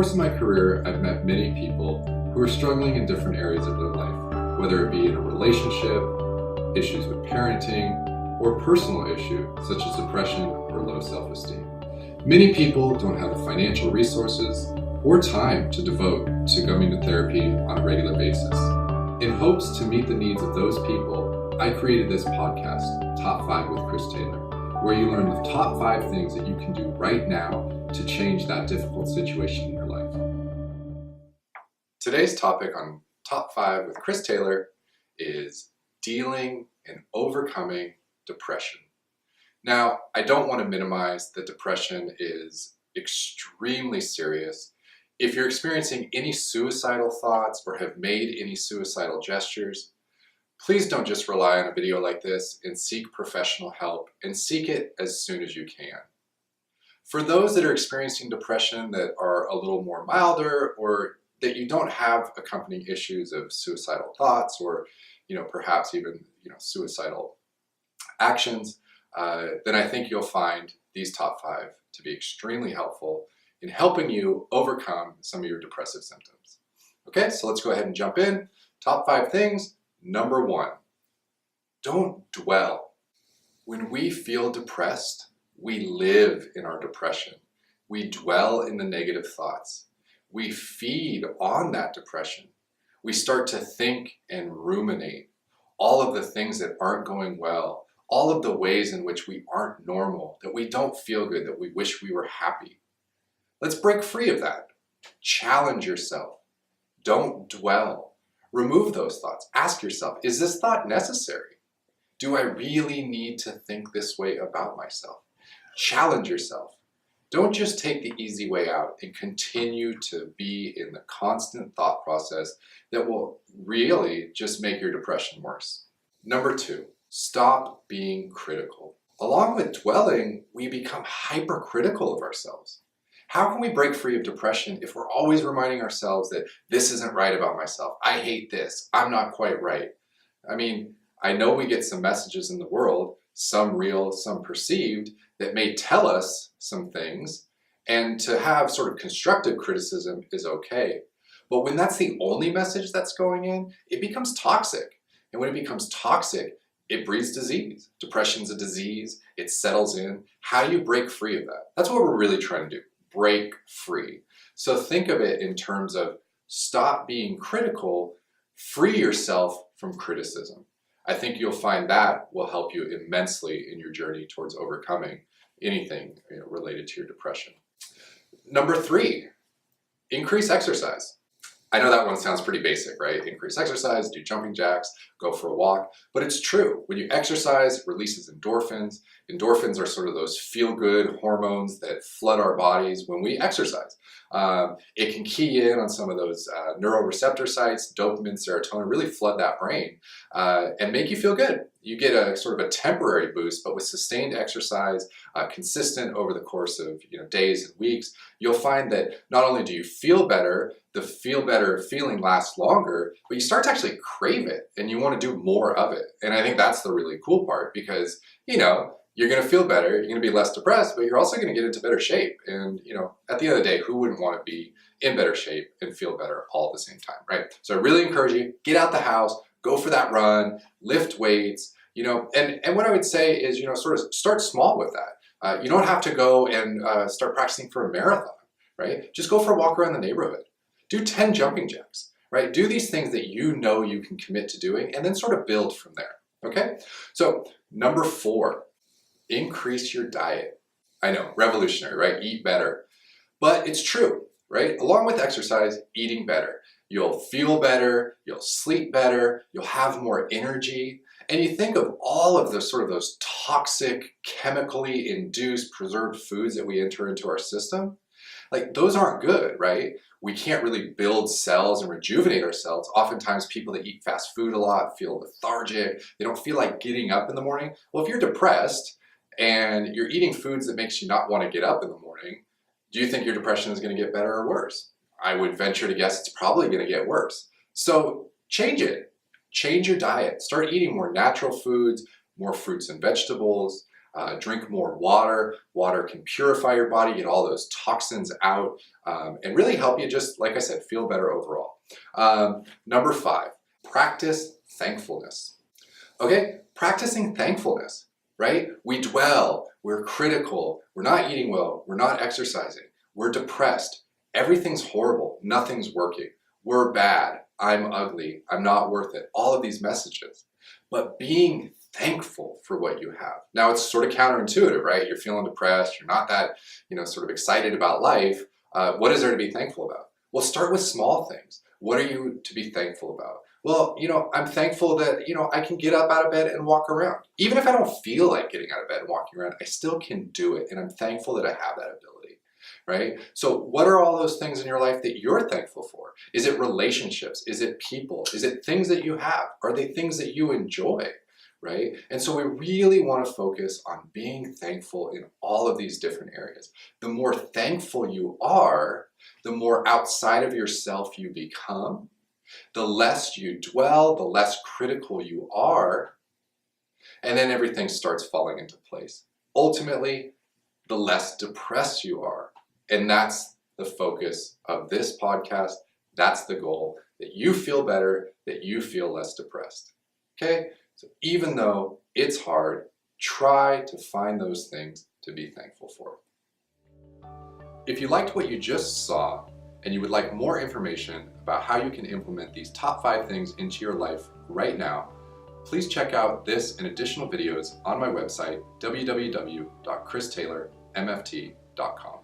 course of my career, I've met many people who are struggling in different areas of their life, whether it be in a relationship, issues with parenting, or a personal issue such as depression or low self-esteem. Many people don't have the financial resources or time to devote to going to therapy on a regular basis. In hopes to meet the needs of those people, I created this podcast, Top 5 with Chris Taylor, where you learn the top 5 things that you can do right now to change that difficult situation in your life. Today's topic on Top 5 with Chris Taylor is dealing and overcoming depression. Now, I don't want to minimize that depression is extremely serious. If you're experiencing any suicidal thoughts or have made any suicidal gestures, please don't just rely on a video like this and seek professional help, and seek it as soon as you can. For those that are experiencing depression that are a little more milder, or that you don't have accompanying issues of suicidal thoughts or perhaps even suicidal actions, then I think you'll find these top 5 to be extremely helpful in helping you overcome some of your depressive symptoms. Okay, so let's go ahead and jump in. Top 5 things. Number 1, don't dwell. When we feel depressed, we live in our depression. We dwell in the negative thoughts. We feed on that depression. We start to think and ruminate all of the things that aren't going well, all of the ways in which we aren't normal, that we don't feel good, that we wish we were happy. Let's break free of that. Challenge yourself. Don't dwell. Remove those thoughts. Ask yourself, is this thought necessary? Do I really need to think this way about myself? Challenge yourself. Don't just take the easy way out and continue to be in the constant thought process that will really just make your depression worse. Number 2, stop being critical. Along with dwelling, we become hypercritical of ourselves. How can we break free of depression if we're always reminding ourselves that this isn't right about myself? I hate this. I'm not quite right. I mean, I know we get some messages in the world, some real, some perceived, that may tell us some things, and to have sort of constructive criticism is okay. But when that's the only message that's going in, it becomes toxic. And when it becomes toxic, it breeds disease. Depression's a disease. It settles in. How do you break free of that? That's what we're really trying to do. Break free. So think of it in terms of stop being critical, free yourself from criticism. I think you'll find that will help you immensely in your journey towards overcoming anything related to your depression. Number 3, increase exercise. I know that one sounds pretty basic, right? Increase exercise, do jumping jacks, go for a walk, but it's true. When you exercise, it releases endorphins. Endorphins are sort of those feel-good hormones that flood our bodies when we exercise. It can key in on some of those neuroreceptor sites, dopamine, serotonin, really flood that brain and make you feel good. You get a sort of a temporary boost, but with sustained exercise, consistent over the course of days and weeks, you'll find that not only do you feel better, the feel better feeling lasts longer, but you start to actually crave it and you want to do more of it. And I think that's the really cool part, because you're going to feel better, you're going to be less depressed, but you're also going to get into better shape. And at the end of the day, who wouldn't want to be in better shape and feel better all at the same time, right? So I really encourage you, get out the house, go for that run, lift weights, and what I would say is, sort of start small with that. You don't have to go and start practicing for a marathon, right? Just go for a walk around the neighborhood. Do 10 jumping jacks, right? Do these things that you can commit to doing, and then sort of build from there, okay? So number 4, increase your diet. I know, revolutionary, right? Eat better. But it's true, right? Along with exercise, eating better. You'll feel better, you'll sleep better, you'll have more energy. And you think of all of those toxic, chemically induced preserved foods that we enter into our system. Like, those aren't good, right? We can't really build cells and rejuvenate ourselves. Oftentimes people that eat fast food a lot feel lethargic. They don't feel like getting up in the morning. Well, if you're depressed and you're eating foods that makes you not want to get up in the morning, do you think your depression is going to get better or worse? I would venture to guess it's probably going to get worse. So change it. Change your diet. Start eating more natural foods, more fruits and vegetables. Drink more water. Water can purify your body, get all those toxins out, and really help you just, like I said, feel better overall. Number 5, practice thankfulness. Okay, practicing thankfulness, right? We dwell, we're critical, we're not eating well, we're not exercising, we're depressed, everything's horrible, nothing's working, we're bad, I'm ugly, I'm not worth it, all of these messages. But being thankful for what you have. Now it's sort of counterintuitive, right? You're feeling depressed, you're not that, sort of excited about life. What is there to be thankful about? Well, start with small things. What are you to be thankful about? Well, I'm thankful that, I can get up out of bed and walk around. Even if I don't feel like getting out of bed and walking around, I still can do it. And I'm thankful that I have that ability, right? So what are all those things in your life that you're thankful for? Is it relationships? Is it people? Is it things that you have? Are they things that you enjoy, right? And so we really want to focus on being thankful in all of these different areas. The more thankful you are, the more outside of yourself you become. The less you dwell, the less critical you are, and then everything starts falling into place. Ultimately, the less depressed you are. And that's the focus of this podcast. That's the goal, that you feel better, that you feel less depressed. Okay? So even though it's hard, try to find those things to be thankful for. If you liked what you just saw, and you would like more information about how you can implement these top 5 things into your life right now, please check out this and addichral videos on my website, www.christaylormft.com.